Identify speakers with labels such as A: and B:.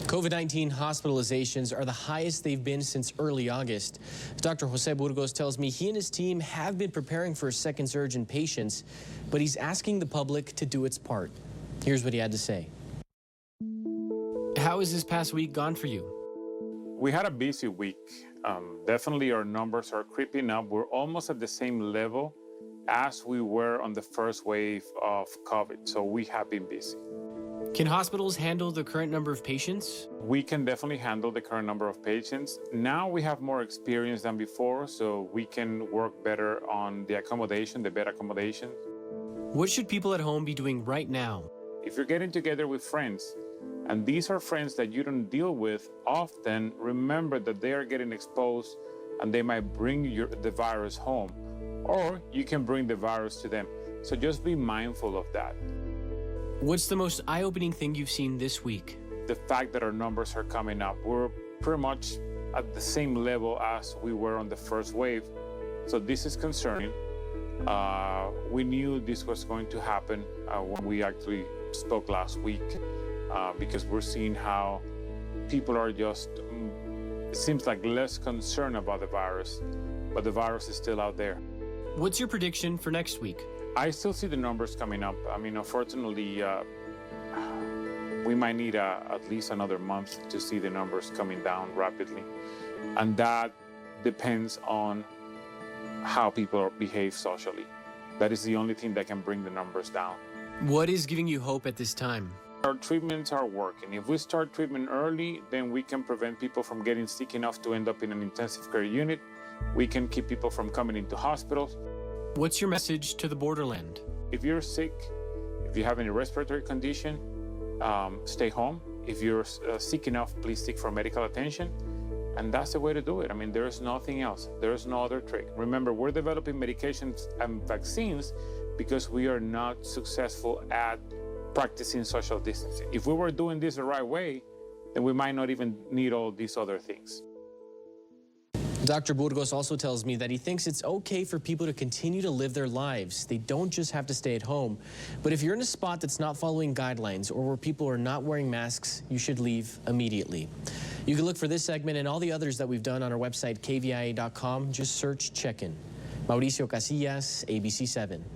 A: COVID-19 hospitalizations are the highest they've been since early August. Dr. Jose Burgos tells me he and his team have been preparing for a second surge in patients, but he's asking the public to do its part. Here's what he had to say. How has this past week gone for you?
B: We had a busy week. Definitely our numbers are creeping up. We're almost at the same level as we were on the first wave of COVID, so we have been busy.
A: Can hospitals handle the current number of patients?
B: We can definitely handle the current number of patients. Now we have more experience than before, so we can work better on the accommodation, the bed accommodation.
A: What should people at home be doing right now?
B: If you're getting together with friends, and these are friends that you don't deal with often, remember that they are getting exposed and they might bring the virus home, or you can bring the virus to them. So just be mindful of that.
A: What's the most eye-opening thing you've seen this week?
B: The fact that our numbers are coming up. We're pretty much at the same level as we were on the first wave. So this is concerning. We knew this was going to happen when we actually spoke last week because we're seeing how people are just, it seems like less concerned about the virus, but the virus is still out there.
A: What's your prediction for next week?
B: I still see the numbers coming up. I mean, unfortunately, we might need at least another month to see the numbers coming down rapidly. And that depends on how people behave socially. That is the only thing that can bring the numbers down.
A: What is giving you hope at this time?
B: Our treatments are working. If we start treatment early, then we can prevent people from getting sick enough to end up in an intensive care unit. We can keep people from coming into hospitals.
A: What's your message to the Borderland?
B: If you're sick, if you have any respiratory condition, stay home. If you're sick enough, please seek for medical attention. And that's the way to do it. I mean, there is nothing else. There is no other trick. Remember, we're developing medications and vaccines because we are not successful at practicing social distancing. If we were doing this the right way, then we might not even need all these other things.
A: Dr. Burgos also tells me that he thinks it's okay for people to continue to live their lives. They don't just have to stay at home. But if you're in a spot that's not following guidelines or where people are not wearing masks, you should leave immediately. You can look for this segment and all the others that we've done on our website, kvia.com. Just search Check-In. Mauricio Casillas, ABC7.